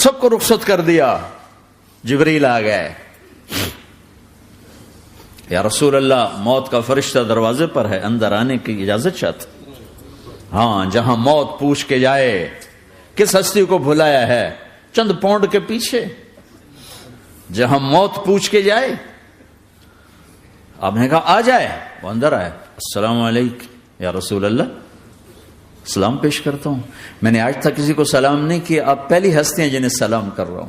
سب کو رخصت کر دیا. جبریل آ گئے. یا رسول اللہ موت کا فرشتہ دروازے پر ہے, اندر آنے کی اجازت چاہتا. ہاں, جہاں موت پوچھ کے جائے کس ہستی کو بھلایا ہے, چند پونڈ کے پیچھے جہاں موت پوچھ کے جائے. آپ نے کہا آ جائے, وہ اندر آئے. السلام علیکم یا رسول اللہ, سلام پیش کرتا ہوں. میں نے آج تک کسی کو سلام نہیں کیا, آپ پہلی ہستی ہیں جنہیں سلام کر رہا ہوں.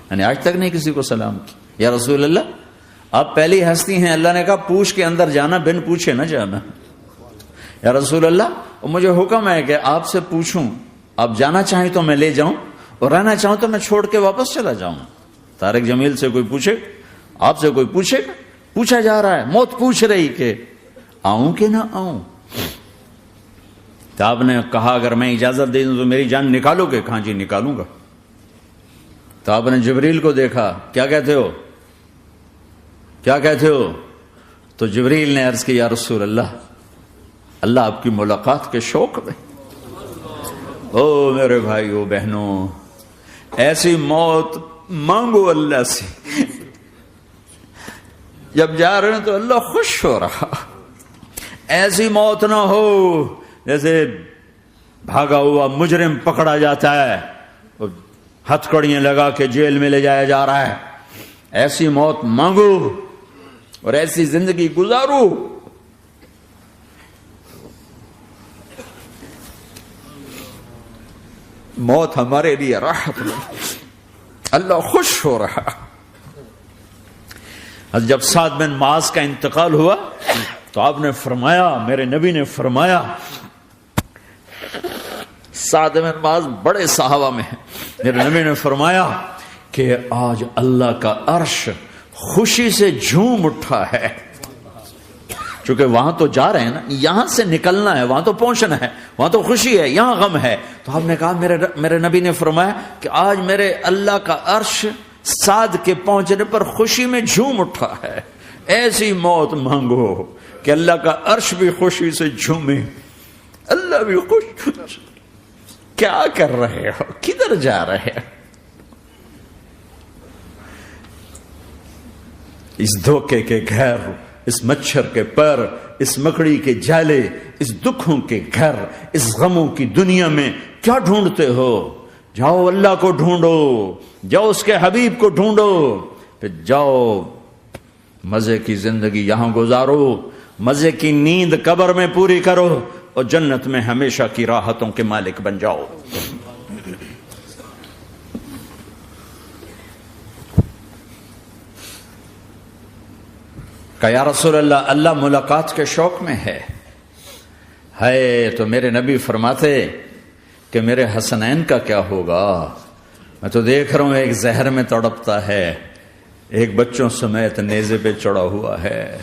میں نے آج تک نہیں کسی کو سلام کیا. یا رسول اللہ آپ پہلی ہستی ہیں. اللہ نے کہا پوچھ کے اندر جانا, بن پوچھے نہ جانا. یا رسول اللہ مجھے حکم ہے کہ آپ سے پوچھوں, آپ جانا چاہیں تو میں لے جاؤں, اور رہنا چاہوں تو میں چھوڑ کے واپس چلا جاؤں. طارق جمیل سے کوئی پوچھے, آپ سے کوئی پوچھے, پوچھا جا رہا ہے, موت پوچھ رہی کہ آؤں کہ نہ آؤں. تو آپ نے کہا اگر میں اجازت دے دوں تو میری جان نکالو گے؟ کہاں جی نکالوں گا. تو آپ نے جبریل کو دیکھا, کیا کہتے ہو, کیا کہتے ہو؟ تو جبریل نے عرض کی یا رسول اللہ, اللہ آپ کی ملاقات کے شوق میں. او میرے بھائیو بہنوں, ایسی موت مانگو اللہ سے. جب جا رہے ہیں تو اللہ خوش ہو رہا. ایسی موت نہ ہو جیسے بھاگا ہوا مجرم پکڑا جاتا ہے, ہتھکڑیاں لگا کے جیل میں لے جایا جا رہا ہے. ایسی موت مانگو اور ایسی زندگی گزارو. موت ہمارے لیے راحت نہیں, اللہ خوش ہو رہا. جب سعد بن معاذ کا انتقال ہوا تو آپ نے فرمایا, میرے نبی نے فرمایا, سعد بن معاذ بڑے صحابہ میں ہیں, میرے نبی نے فرمایا کہ آج اللہ کا عرش خوشی سے جھوم اٹھا ہے. چونکہ وہاں تو جا رہے ہیں نا, یہاں سے نکلنا ہے, وہاں تو پہنچنا ہے, وہاں تو خوشی ہے, یہاں غم ہے. تو آپ نے کہا, میرے نبی نے فرمایا کہ آج میرے اللہ کا عرش سعد کے پہنچنے پر خوشی میں جھوم اٹھا ہے. ایسی موت مانگو کہ اللہ کا عرش بھی خوشی سے جھومے, اللہ بھی خوش. کیا کر رہے ہو, کدھر جا رہے ہو؟ اس دھوکے کے گھر, اس مچھر کے پر, اس مکڑی کے جالے, اس دکھوں کے گھر, اس غموں کی دنیا میں کیا ڈھونڈتے ہو؟ جاؤ اللہ کو ڈھونڈو, جاؤ اس کے حبیب کو ڈھونڈو, پھر جاؤ مزے کی زندگی یہاں گزارو, مزے کی نیند قبر میں پوری کرو, اور جنت میں ہمیشہ کی راحتوں کے مالک بن جاؤ. کہ یا رسول اللہ, اللہ ملاقات کے شوق میں ہے. تو میرے نبی فرماتے کہ میرے حسنین کا کیا ہوگا؟ میں تو دیکھ رہا ہوں ایک زہر میں تڑپتا ہے, ایک بچوں سمیت نیزے پہ چڑھا ہوا ہے.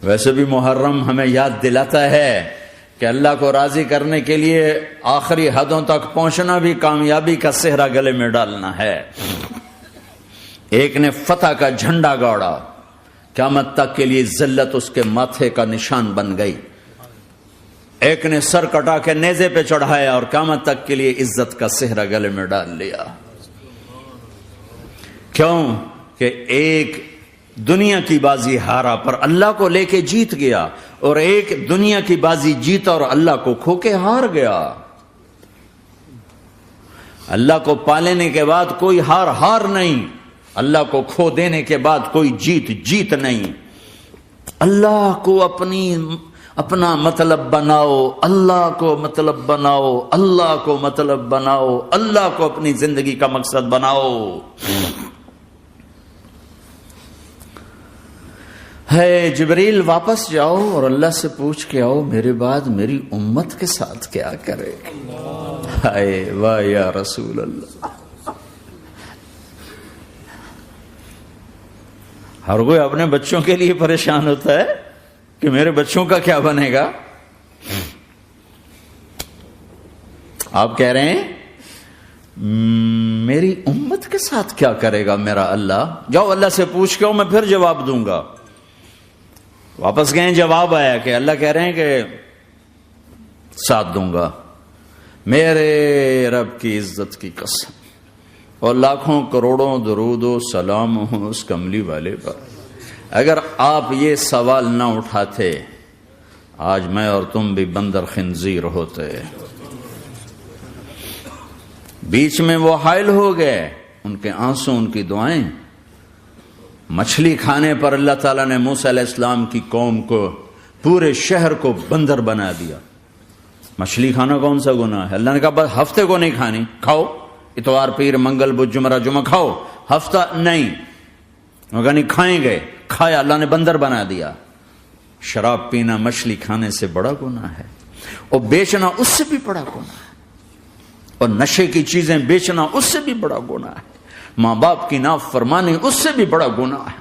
ویسے بھی محرم ہمیں یاد دلاتا ہے کہ اللہ کو راضی کرنے کے لیے آخری حدوں تک پہنچنا بھی کامیابی کا صحرا گلے میں ڈالنا ہے. ایک نے فتح کا جھنڈا گاڑا, قیامت تک کے لیے ذلت اس کے ماتھے کا نشان بن گئی. ایک نے سر کٹا کے نیزے پہ چڑھایا اور قیامت تک کے لیے عزت کا صحرا گلے میں ڈال لیا. کیوں کہ ایک دنیا کی بازی ہارا پر اللہ کو لے کے جیت گیا, اور ایک دنیا کی بازی جیتا اور اللہ کو کھو کے ہار گیا. اللہ کو پالینے کے بعد کوئی ہار نہیں, اللہ کو کھو دینے کے بعد کوئی جیت نہیں. اللہ کو اپنا مطلب بناؤ, اللہ کو مطلب بناؤ, اللہ کو مطلب بناؤ, اللہ کو اپنی زندگی کا مقصد بناؤ. ہے جبریل واپس جاؤ اور اللہ سے پوچھ کے آؤ میرے بعد میری امت کے ساتھ کیا کرے. ہائے واہ یا رسول اللہ. ہر کوئی اپنے بچوں کے لیے پریشان ہوتا ہے کہ میرے بچوں کا کیا بنے گا. آپ کہہ رہے ہیں میری امت کے ساتھ کیا کرے گا میرا اللہ. جاؤ اللہ سے پوچھ کے آؤ, میں پھر جواب دوں گا. واپس گئے, جواب آیا کہ اللہ کہہ رہے ہیں کہ ساتھ دوں گا. میرے رب کی عزت کی قسم, اور لاکھوں کروڑوں درود و سلام ہوں اس کملی والے پر۔ اگر آپ یہ سوال نہ اٹھاتے آج میں اور تم بھی بندر خنزیر ہوتے۔ بیچ میں وہ حائل ہو گئے، ان کے آنسو، ان کی دعائیں۔ مچھلی کھانے پر اللہ تعالیٰ نے موسیٰ علیہ السلام کی قوم کو، پورے شہر کو بندر بنا دیا۔ مچھلی کھانا کون سا گناہ ہے؟ اللہ نے کہا بس ہفتے کو نہیں کھانی، کھاؤ اتوار پیر منگل بدھ جمعہ جمعہ کھاؤ، ہفتہ نہیں۔ مگر نہیں کھائیں گے، کھایا، اللہ نے بندر بنا دیا۔ شراب پینا مچھلی کھانے سے بڑا گناہ ہے، اور بیچنا اس سے بھی بڑا گناہ ہے، اور نشے کی چیزیں بیچنا اس سے بھی بڑا گناہ ہے، ماں باپ کی نافرمانی اس سے بھی بڑا گناہ ہے۔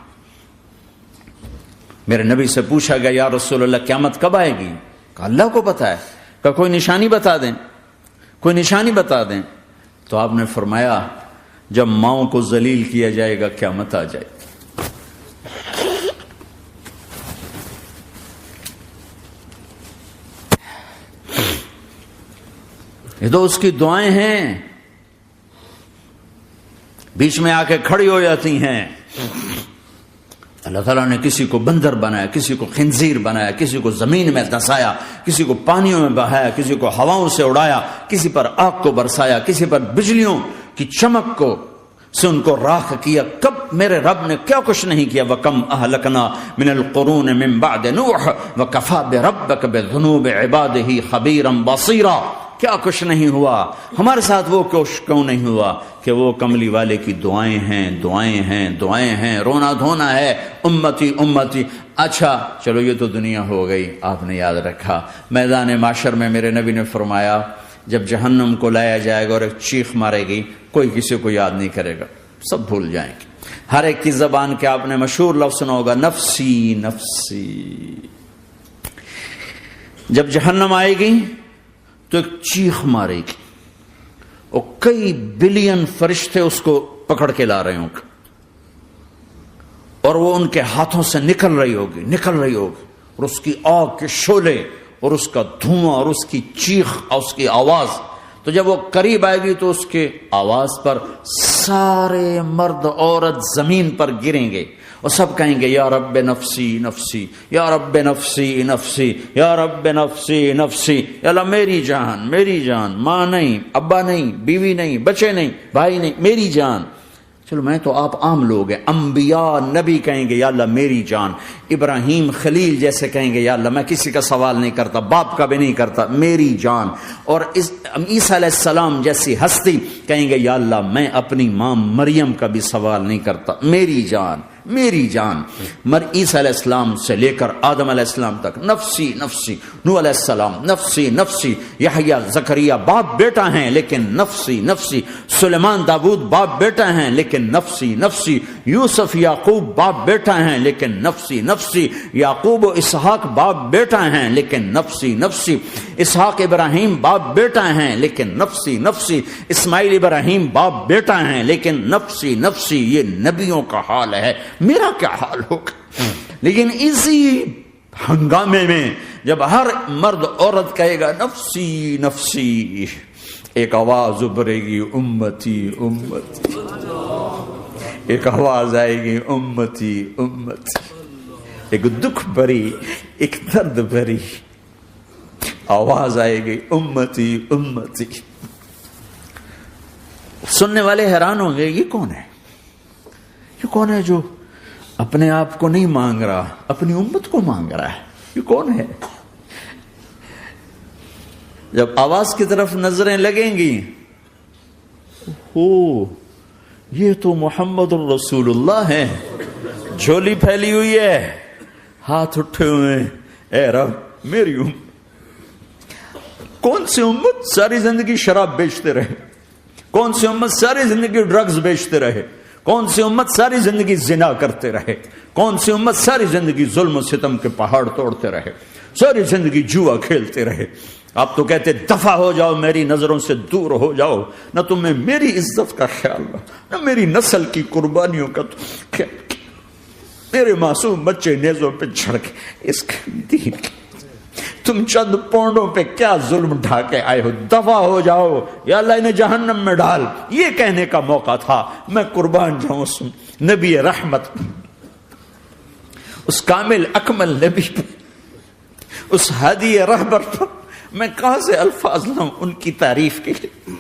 میرے نبی سے پوچھا گیا یا رسول اللہ قیامت کب آئے گی؟ کہا اللہ کو پتا ہے۔ کہا کوئی نشانی بتا دیں، کوئی نشانی بتا دیں۔ تو آپ نے فرمایا جب ماؤں کو ذلیل کیا جائے گا قیامت آ جائے گی۔ یہ تو اس کی دعائیں ہیں، بیچ میں آ کے کھڑی ہو جاتی ہیں۔ اللہ تعالیٰ نے کسی کو بندر بنایا، کسی کو خنزیر بنایا، کسی کو زمین میں دھسایا، کسی کو پانیوں میں بہایا، کسی کو ہواؤں سے اڑایا، کسی پر آگ کو برسایا، کسی پر بجلیوں کی چمک کو سے ان کو راکھ کیا۔ کب میرے رب نے کیا کچھ نہیں کیا۔ وَكَمْ أَهْلَكْنَا مِنَ الْقُرُونِ مِنْ بَعْدِ نُوحٍ وَكَفَى بِرَبِّكَ بِذُنُوبِ عِبَادِهِ خَبِيرًا بَصِيرًا۔ کیا کچھ نہیں ہوا ہمارے ساتھ، وہ کیوں نہیں ہوا کہ وہ کملی والے کی دعائیں ہیں، دعائیں ہیں، دعائیں ہیں، رونا دھونا ہے، امتی امتی۔ اچھا چلو یہ تو دنیا ہو گئی، آپ نے یاد رکھا میدان معاشر میں میرے نبی نے فرمایا جب جہنم کو لایا جائے گا اور ایک چیخ مارے گی، کوئی کسی کو یاد نہیں کرے گا، سب بھول جائیں گے۔ ہر ایک کی زبان کے آپ نے مشہور لفظ سنا ہوگا نفسی نفسی۔ جب جہنم آئے گی تو ایک چیخ مارے گی، اور کئی بلین فرشتے اس کو پکڑ کے لا رہے ہوں گے، اور وہ ان کے ہاتھوں سے نکل رہی ہوگی، اور اس کی آگ کے شعلے اور اس کا دھواں اور اس کی چیخ اور اس کی آواز۔ تو جب وہ قریب آئے گی تو اس کے آواز پر سارے مرد عورت زمین پر گریں گے، اور سب کہیں گے یا رب نفسی نفسی، یا رب نفسی نفسی، یا رب نفسی نفسی۔ یا اللہ میری جان، میری جان، ماں نہیں، ابا نہیں، بیوی نہیں، بچے نہیں، بھائی نہیں، میری جان۔ چلو میں تو آپ عام لوگ ہیں، انبیاء نبی کہیں گے یا اللہ میری جان، ابراہیم خلیل جیسے کہیں گے یا اللہ میں کسی کا سوال نہیں کرتا، باپ کا بھی نہیں کرتا، میری جان۔ اور عیسیٰ علیہ السلام جیسی ہستی کہیں گے یا اللہ میں اپنی ماں مریم کا بھی سوال نہیں کرتا، میری جان، میری جان۔ عیسیٰ علیہ السلام سے لے کر آدم علیہ السلام تک نفسی نفسی، نوح علیہ السلام نفسی نفسی، یحییٰ زکریا باپ بیٹا ہیں لیکن نفسی نفسی، سلیمان داؤد باپ بیٹا ہیں لیکن نفسی نفسی، یوسف یعقوب باپ بیٹا ہیں لیکن نفسی نفسی، یعقوب و اسحاق باپ بیٹا ہیں لیکن نفسی نفسی، اسحاق ابراہیم باپ بیٹا ہیں لیکن نفسی نفسی، اسماعیل ابراہیم باپ بیٹا ہیں لیکن نفسی نفسی۔ یہ نبیوں کا حال ہے، میرا کیا حال ہوگا؟ لیکن اسی ہنگامے میں جب ہر مرد عورت کہے گا نفسی نفسی، ایک آواز ابھرے گی امتی امتی، ایک آواز آئے گی امتی امتی، ایک دکھ بھری، ایک درد بھری آواز آئے گی امتی امتی۔ سننے والے حیران ہوں گے یہ کون ہے، یہ کون ہے جو اپنے آپ کو نہیں مانگ رہا، اپنی امت کو مانگ رہا ہے، یہ کون ہے؟ جب آواز کی طرف نظریں لگیں گی، یہ تو محمد الرسول اللہ ہے، جھولی پھیلی ہوئی ہے، ہاتھ اٹھے ہوئے، اے رب میری امت۔ کون سی امت ساری زندگی شراب بیچتے رہے، کون سی امت ساری زندگی ڈرگز بیچتے رہے، کون سی امت ساری زندگی زنا کرتے رہے، کون سی امت ساری زندگی ظلم و ستم کے پہاڑ توڑتے رہے، ساری زندگی جوا کھیلتے رہے۔ آپ تو کہتے دفع ہو جاؤ، میری نظروں سے دور ہو جاؤ، نہ تمہیں میری عزت کا خیال نہ میری نسل کی قربانیوں کا خیال، میرے معصوم بچے نیزوں پہ چڑھ کے اس دین تم چند پونڈوں پہ کیا ظلم ڈھا کے آئے ہو، دفع ہو جاؤ یا اللہ انہیں جہنم میں ڈال، یہ کہنے کا موقع تھا۔ میں قربان جاؤں اس نبی رحمت، اس کامل اکمل نبی پر، اس ہادی رہبر پر میں کہاں سے الفاظ لاؤں ان کی تعریف کے لیے۔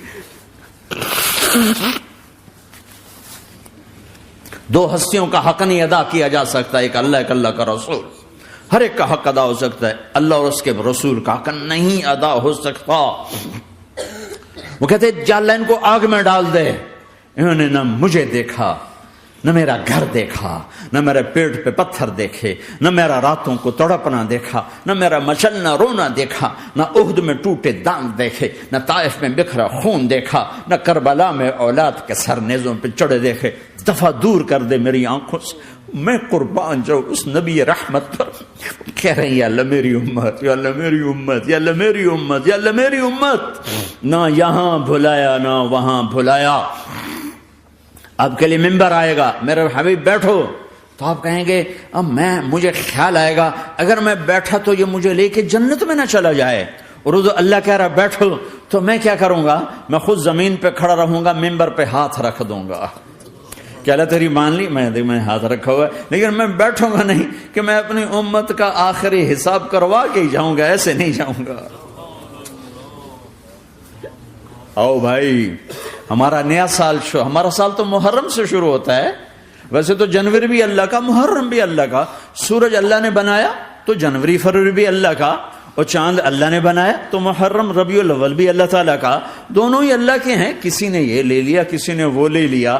دو ہستیوں کا حق نہیں ادا کیا جا سکتا، ایک اللہ، ایک اللہ کا رسول۔ ہر ایک کا حق ادا ہو سکتا ہے، اللہ اور اس کے رسول کا حق نہیں ادا ہو سکتا۔ وہ کہتے جا اللہ ان کو آگ میں ڈال دے، انہوں نے نہ مجھے دیکھا، نہ میرا گھر دیکھا، نہ میرے پیٹ پہ پتھر دیکھے، نہ میرا راتوں کو تڑپنا دیکھا، نہ میرا مچلنا رونا دیکھا، نہ احد میں ٹوٹے دانت دیکھے، نہ طائف میں بکھرا خون دیکھا، نہ کربلا میں اولاد کے سر نیزوں پہ چڑھے دیکھے۔ دفعہ دور کر دے میری آنکھوں سے، میں قربان جاؤں اس نبی رحمت پر۔ کہہ رہے ہیں یا اللہ میری امت، یا اللہ میری امت، یا اللہ میری امت، یا اللہ میری امت، نہ یہاں بھلایا نہ وہاں بھلایا۔ آپ کے لیے ممبر آئے گا، میرے حبیب بیٹھو، تو آپ کہیں گے اب مجھے خیال آئے گا اگر میں بیٹھا تو یہ مجھے لے کے جنت میں نہ چلا جائے، اور اللہ کہہ رہا بیٹھو تو میں کیا کروں گا؟ میں خود زمین پہ کھڑا رہوں گا، ممبر پہ ہاتھ رکھ دوں گا کہ اللہ تیری مان لی، میں ہاتھ رکھا ہوا ہے، لیکن میں بیٹھوں گا نہیں کہ میں اپنی امت کا آخری حساب کروا کے ہی جاؤں گا، ایسے نہیں جاؤں گا۔ آؤ بھائی، ہمارا نیا سال ہمارا سال تو محرم سے شروع ہوتا ہے، ویسے تو جنوری بھی اللہ کا، محرم بھی اللہ کا، سورج اللہ نے بنایا تو جنوری فروری بھی اللہ کا، اور چاند اللہ نے بنایا تو محرم ربیع الاول بھی اللہ تعالیٰ کا، دونوں ہی اللہ کے ہیں۔ کسی نے یہ لے لیا، کسی نے وہ لے لیا۔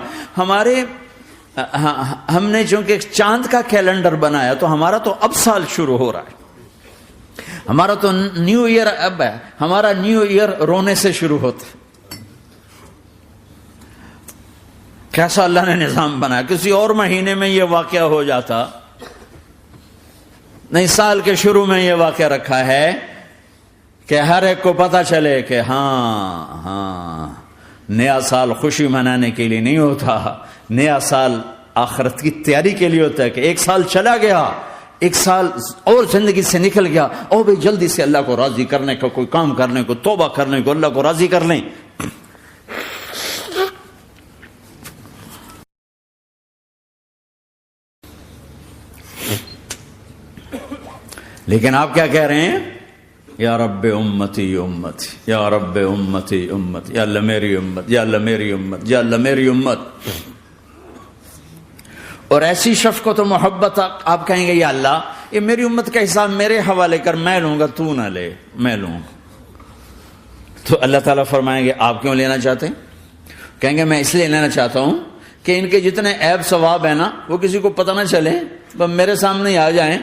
ہم نے چونکہ چاند کا کیلنڈر بنایا تو ہمارا تو اب سال شروع ہو رہا ہے، ہمارا تو نیو ایئر اب ہے، ہمارا نیو ایئر رونے سے شروع ہوتا ہے۔ کیسا اللہ نے نظام بنایا، کسی اور مہینے میں یہ واقعہ ہو جاتا، نہیں سال کے شروع میں یہ واقعہ رکھا ہے کہ ہر ایک کو پتا چلے کہ ہاں نیا سال خوشی منانے کے لیے نہیں ہوتا، نیا سال آخرت کی تیاری کے لیے ہوتا ہے کہ ایک سال چلا گیا، ایک سال اور زندگی سے نکل گیا، اور بھائی جلدی سے اللہ کو راضی کرنے کا کوئی کام کرنے کو، توبہ کرنے کو، اللہ کو راضی کر لیں۔ لیکن آپ کیا کہہ رہے ہیں؟ یا رب امتی امتی، یا رب امتی امتی، یا اللہ میری امت، یا اللہ میری امت، یا اللہ میری امت۔ اور ایسی شفقت و محبت آپ کہیں گے یا اللہ یہ میری امت کا حساب میرے حوالے کر، میں لوں گا، تو نہ لے، میں لوں۔ تو اللہ تعالیٰ فرمائیں گے آپ کیوں لینا چاہتے ہیں؟ کہیں گے میں اس لیے لینا چاہتا ہوں کہ ان کے جتنے عیب ثواب ہیں نا وہ کسی کو پتہ نہ چلے، بس میرے سامنے آ جائیں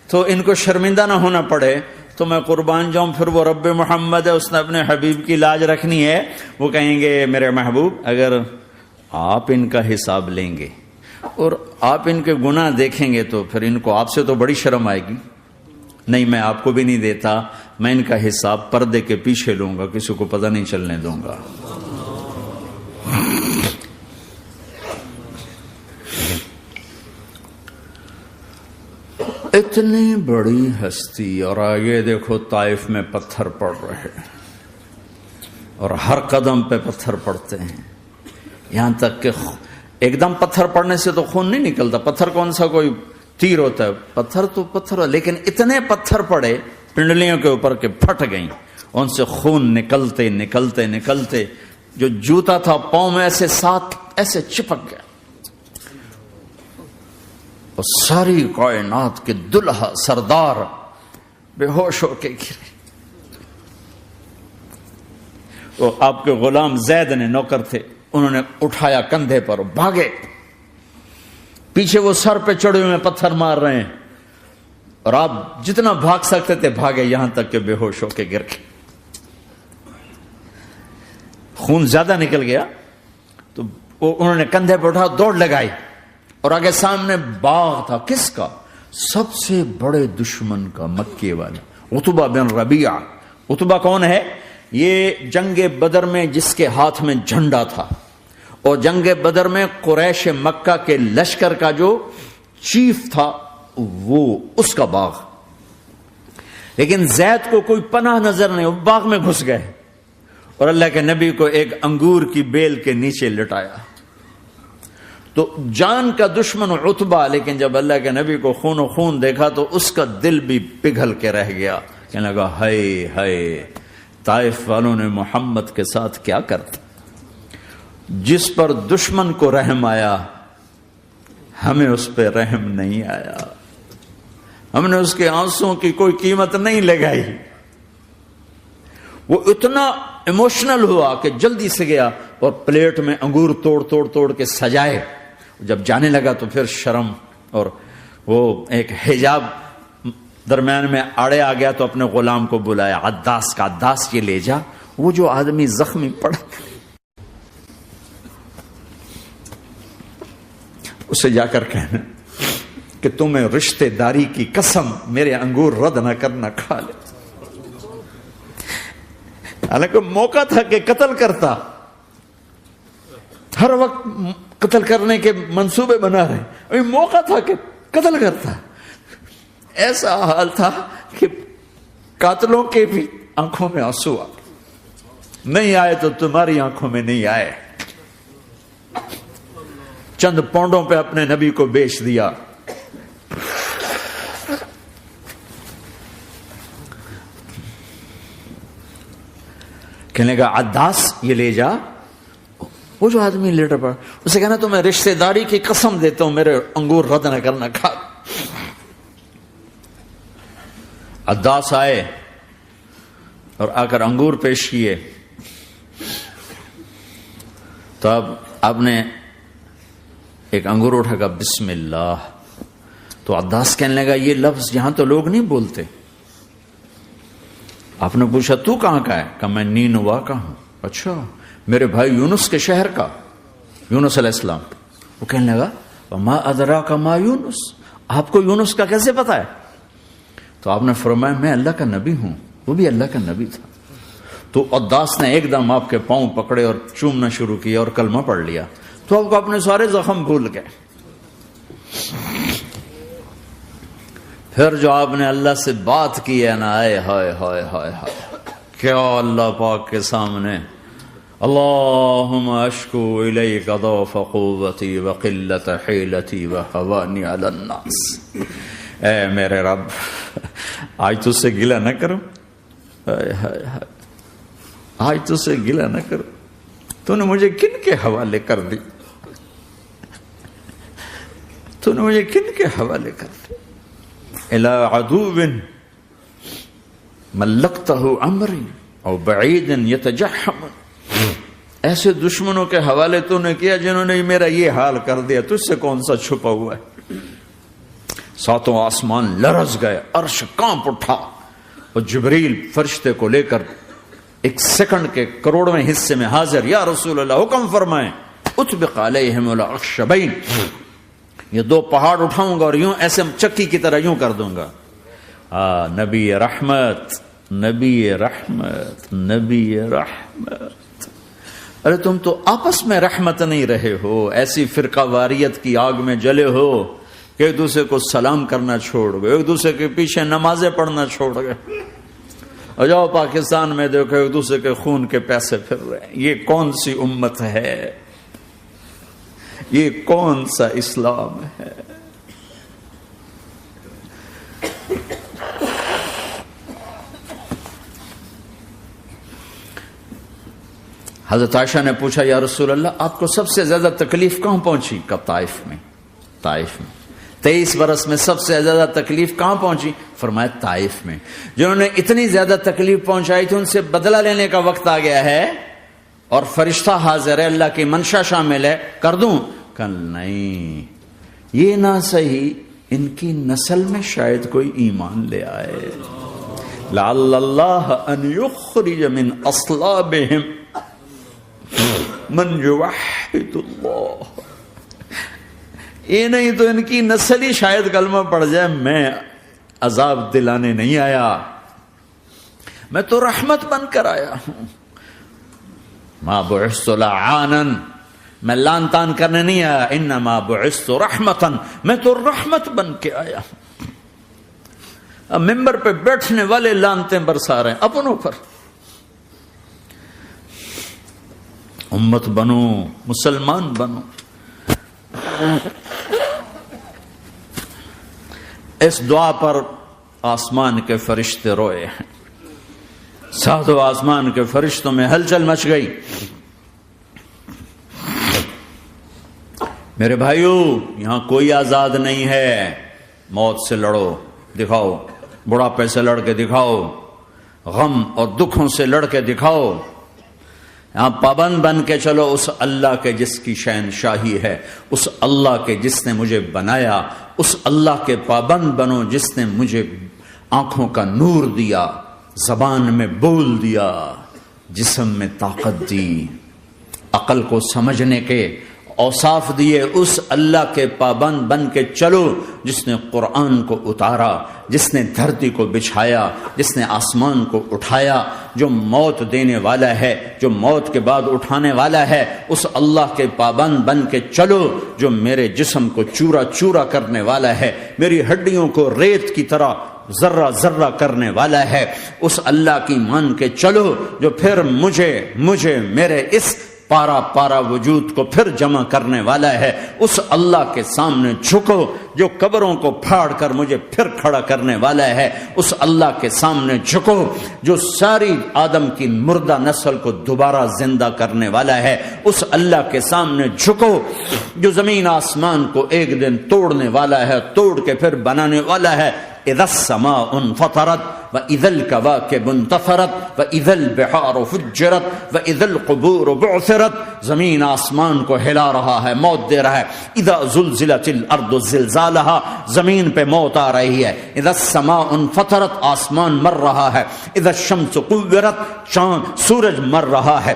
تو ان کو شرمندہ نہ ہونا پڑے، تو میں قربان جاؤں۔ پھر وہ رب محمد ہے، اس نے اپنے حبیب کی لاج رکھنی ہے، وہ کہیں گے میرے محبوب اگر آپ ان کا حساب لیں گے اور آپ ان کے گناہ دیکھیں گے تو پھر ان کو آپ سے تو بڑی شرم آئے گی، نہیں میں آپ کو بھی نہیں دیتا، میں ان کا حساب پردے کے پیچھے لوں گا، کسی کو پتہ نہیں چلنے دوں گا۔ اتنی بڑی ہستی، اور آگے دیکھو طائف میں پتھر پڑ رہے ہیں، اور ہر قدم پہ پتھر پڑتے ہیں، یہاں تک کہ ایک دم پتھر پڑنے سے تو خون نہیں نکلتا، پتھر کون سا کوئی تیر ہوتا ہے، پتھر تو پتھر، لیکن اتنے پتھر پڑے پنڈلیوں کے اوپر کے پھٹ گئیں، ان سے خون نکلتے نکلتے نکلتے جو جوتا تھا پاؤں میں ایسے ساتھ ایسے چپک گیا، اور ساری کائنات کے دلہا سردار بے ہوش ہو کے گرے۔ تو آپ کے غلام زید نے، نوکر تھے، انہوں نے اٹھایا کندھے پر، بھاگے، پیچھے وہ سر پہ چڑھے ہوئے پتھر مار رہے ہیں، اور آپ جتنا بھاگ سکتے تھے بھاگے، یہاں تک کہ بے ہوش ہو کے گر گئے۔ خون زیادہ نکل گیا تو انہوں نے کندھے پہ اٹھا، دوڑ لگائی، اور آگے سامنے باغ تھا، کس کا؟ سب سے بڑے دشمن کا، مکے والا عتبہ بن ربیعہ۔ عتبہ کون ہے؟ یہ جنگ بدر میں جس کے ہاتھ میں جھنڈا تھا، اور جنگ بدر میں قریش مکہ کے لشکر کا جو چیف تھا وہ، اس کا باغ۔ لیکن زید کو کوئی پناہ نظر نہیں، وہ باغ میں گھس گئے اور اللہ کے نبی کو ایک انگور کی بیل کے نیچے لٹایا. تو جان کا دشمن عتبہ، لیکن جب اللہ کے نبی کو خون و خون دیکھا تو اس کا دل بھی پگھل کے رہ گیا. کہنے لگا ہائے ہائے، طائف والوں نے محمد کے ساتھ کیا کرتا. جس پر دشمن کو رحم آیا ہمیں اس پہ رحم نہیں آیا، ہم نے اس کے آنسوں کی کوئی قیمت نہیں لگائی. وہ اتنا ایموشنل ہوا کہ جلدی سے گیا اور پلیٹ میں انگور توڑ کے سجائے. جب جانے لگا تو پھر شرم اور وہ ایک حجاب درمیان میں آڑے آ گیا تو اپنے غلام کو بلایا، عداس کا، عداس یہ لے جا وہ جو آدمی زخمی پڑا، اسے جا کر کہنا کہ تمہیں رشتے داری کی قسم میرے انگور رد نہ کرنا، کھا لے. حالانکہ موقع تھا کہ قتل کرتا، ہر وقت قتل کرنے کے منصوبے بنا رہے، ابھی موقع تھا کہ قتل کرتا. ایسا حال تھا کہ قاتلوں کے بھی آنکھوں میں آنسو آ نہیں آئے تو تمہاری آنکھوں میں نہیں آئے. چند پونڈوں پہ اپنے نبی کو بیچ دیا. کہنے کا عداس یہ لے جا، وہ جو آدمی لیٹر پڑا اسے کہنا تو میں رشتہ داری کی قسم دیتا ہوں میرے انگور رد نہ کرنا، کھا. عداس آئے اور آ کر انگور پیش کیے تو اب آپ نے ایک انگور اٹھا کر بسم اللہ. تو عداس کہنے لگا یہ لفظ یہاں تو لوگ نہیں بولتے. آپ نے پوچھا تو کہاں کا ہے؟ کہ میں نینوا کا ہوں. اچھا، میرے بھائی یونس کے شہر کا، یونس علیہ السلام. وہ کہنے لگا وما ادراک ما یونس، آپ کو یونس کا کیسے پتا ہے؟ تو آپ نے فرمایا میں اللہ کا نبی ہوں، وہ بھی اللہ کا نبی تھا. تو عداس نے ایک دم آپ کے پاؤں پکڑے اور چومنا شروع کیا اور کلمہ پڑھ لیا. تو آپ کو اپنے سارے زخم بھول گئے. پھر جو آپ نے اللہ سے بات کی ہے نا، آئے ہائے ہائے ہائے ہائے، کیا اللہ پاک کے سامنے اللہم اشکو الیک ضعف قوتی وقلت حیلتی وہوانی علی الناس. اے میرے رب، آج تجھ سے گلہ نہ کروں، آج تجھ سے گلہ نہ کروں، تو نے مجھے کن کے حوالے کر دی، تو نے مجھے کن کے حوالے کر دی. الی عدو ملکتہ امری او بعید یتجحم، ایسے دشمنوں کے حوالے تو نے کیا جنہوں نے میرا یہ حال کر دیا، تجھ سے کون سا چھپا ہوا ہے. ساتوں آسمان لرز گئے، عرش کانپ اٹھا اور جبریل فرشتے کو لے کر ایک سیکنڈ کے کروڑویں حصے میں حاضر. یا رسول اللہ حکم فرمائیں اطبق علیہم الاخشبین، یہ دو پہاڑ اٹھاؤں گا اور یوں ایسے چکی کی طرح یوں کر دوں گا. نبی رحمت، نبی رحمت، نبی رحمت. ارے تم تو آپس میں رحمت نہیں رہے ہو، ایسی فرقہ واریت کی آگ میں جلے ہو کہ ایک دوسرے کو سلام کرنا چھوڑ گئے، ایک دوسرے کے پیچھے نمازیں پڑھنا چھوڑ گئے. اور جاؤ پاکستان میں دیکھو ایک دوسرے کے خون کے پیسے پھر رہے ہیں. یہ کون سی امت ہے؟ یہ کون سا اسلام ہے؟ حضرت عائشہ نے پوچھا یا رسول اللہ آپ کو سب سے زیادہ تکلیف کہاں پہنچی؟ کب؟ طائف میں. طائف میں 23 برس میں سب سے زیادہ تکلیف کہاں پہنچی؟ فرمایا طائف میں. جنہوں نے اتنی زیادہ تکلیف پہنچائی تھی ان سے بدلہ لینے کا وقت آ گیا ہے اور فرشتہ حاضر ہے، اللہ کی منشا شامل ہے، کر دوں؟ کہ نہیں، یہ نہ صحیح، ان کی نسل میں شاید کوئی ایمان لے آئے. لعل اللہ ان یخرج من اصلابہم من یوحد اللہ. یہ نہیں تو ان کی نسل ہی شاید کلمہ پڑ جائے. میں عذاب دلانے نہیں آیا، میں تو رحمت بن کر آیا ہوں. ما بعثت لعانا، میں لان تان کرنے نہیں آیا. انما بعثت رحمتا، میں تو رحمت بن کے آیا ہوں. اب ممبر پہ بیٹھنے والے لانتیں برسا رہے ہیں اپنوں پر. امت بنو، مسلمان بنو. اس دعا پر آسمان کے فرشتے روئے ہیں. ساتوں آسمان کے فرشتوں میں ہلچل مچ گئی. میرے بھائیو، یہاں کوئی آزاد نہیں ہے. موت سے لڑو، دکھاؤ. بڑھاپے سے لڑ کے دکھاؤ. غم اور دکھوں سے لڑ کے دکھاؤ. یہاں پابند بن کے چلو اس اللہ کے جس کی شہنشاہی ہے، اس اللہ کے جس نے مجھے بنایا. اس اللہ کے پابند بنو جس نے مجھے آنکھوں کا نور دیا، زبان میں بول دیا، جسم میں طاقت دی، عقل کو سمجھنے کے اوصاف دیے. اس اللہ کے پابند بن کے چلو جس نے قرآن کو اتارا، جس نے دھرتی کو بچھایا، جس نے آسمان کو اٹھایا، جو موت دینے والا ہے، جو موت کے بعد اٹھانے والا ہے. اس اللہ کے پابند بن کے چلو جو میرے جسم کو چورا چورا کرنے والا ہے، میری ہڈیوں کو ریت کی طرح ذرہ ذرہ کرنے والا ہے. اس اللہ کی مان کے چلو جو پھر مجھے میرے اس پارا پارا وجود کو پھر جمع کرنے والا ہے. اس اللہ کے سامنے جھکو جو قبروں کو پھاڑ کر مجھے پھر کھڑا کرنے والا ہے. اس اللہ کے سامنے جھکو جو ساری آدم کی مردہ نسل کو دوبارہ زندہ کرنے والا ہے. اس اللہ کے سامنے جھکو جو زمین آسمان کو ایک دن توڑنے والا ہے، توڑ کے پھر بنانے والا ہے. اذا السماء انفطرت واذا الكواكب انتثرت واذا البحار فجرت واذا القبور بعثرت. زمین آسمان کو ہلا رہا ہے، موت دے رہا ہے. اذا زلزلت الارض زلزالها، زمین پہ موت آ رہی ہے. اذا السماء انفطرت، آسمان مر رہا ہے. اذا الشمس قورت، چاند سورج مر رہا ہے.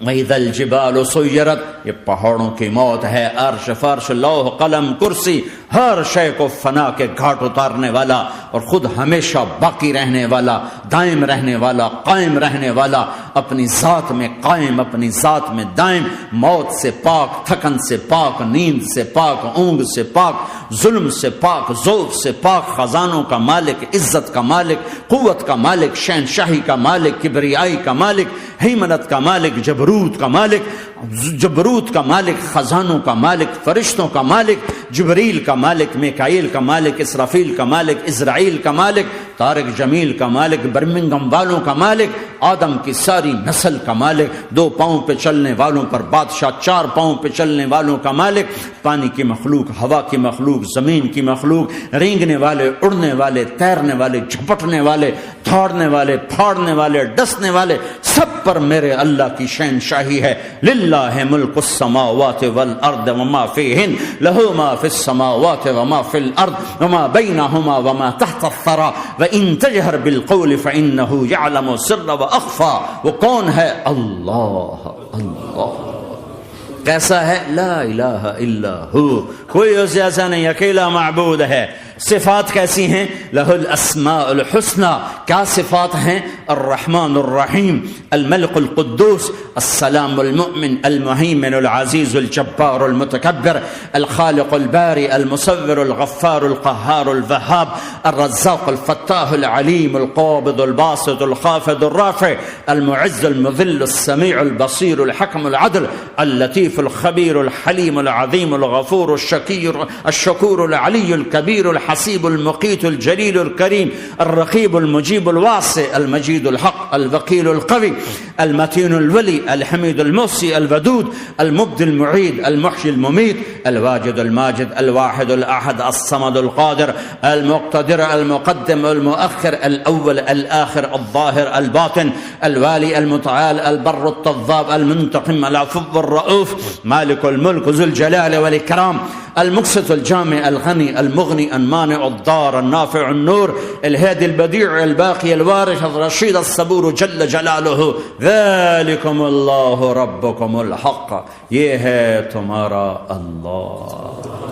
وَإِذَا الْجِبَالُ سُيِّرَتْ، یہ پہاڑوں کی موت ہے. عرش فرش لوح قلم کرسی ہر شے کو فنا کے گھاٹ اتارنے والا اور خود ہمیشہ باقی رہنے والا، دائم رہنے والا، قائم رہنے والا، اپنی ذات میں قائم، اپنی ذات میں دائم، موت سے پاک، تھکن سے پاک، نیند سے پاک، اونگ سے پاک، ظلم سے پاک، ذوق سے پاک، خزانوں کا مالک، عزت کا مالک، قوت کا مالک، شہنشاہی کا مالک، کبریائی کا مالک، ہیمنت کا مالک، جبروت کا مالک، خزانوں کا مالک، فرشتوں کا مالک، جبریل کا مالک، میکائیل کا مالک، اسرافیل کا مالک، اسرائیل کا مالک، طارق جمیل کا مالک، برمنگم والوں کا مالک، آدم کی ساری نسل کا مالک، 2 پاؤں پہ چلنے والوں پر بادشاہ، 4 پاؤں پہ چلنے والوں کا مالک، پانی کی مخلوق، ہوا کی مخلوق، زمین کی مخلوق، رینگنے والے، اڑنے والے، تیرنے والے، جھپٹنے والے، دھاڑنے والے، پھاڑنے والے، ڈسنے والے، سب پر میرے اللہ کی شہنشاہی ہے. للہ ملک السماوات والارض وما فیہن، لہ ما فی السماوات وما فی الارض وما بینہما وما تحت الثری وان تجہر بالقول فانہ یعلم السر واخفی. وہ کون ہے؟ اللہ. اللہ کیسا ہے؟ لا الہ الا ہو، کوئی اسے ایسا نہیں، اکیلا معبود ہے. صفات کیسی ہیں؟ لہ الاسماء الحسنى. کیا صفات ہیں؟ الرحمن الرحیم، الملک القدوس، السلام المؤمن، المہیمن العزیز الجبار المتکبر، الخالق الباری المصور الغفار القہار الوہاب، الرزاق الفتاح العلیم القابض الباسط الخافض الرافع، المعز المذل السمیع البصیر الحکم العدل، اللطیف الخبیر الحلیم العظیم الغفور الشکور العلی الکبیر الحسیب المقیت الجلیل الکریم، الرقیب المجیب الواسع، المجید الحق، الوکیل القوی، المتین الولی، الحمید المحصی، الودود، المبدی المعید، المحیی الممیت، الواجد الماجد، الواحد الاحد، الصمد القادر، المقتدر، المقدم، المؤخر، الاول، الاخر، الظاهر، الباطن، الوالي، المتعال، البر التواب، المنتقم، العفو الرؤوف، مالك الملك ذو الجلال والإكرام، المقسط الجامع الغني المغني المانع الضار النافع النور، الهادي البديع الباقي الوارث الرشيد الصبور جل جلاله. ذلكم الله ربكم الحق، یہ ہے تمہارا اللہ.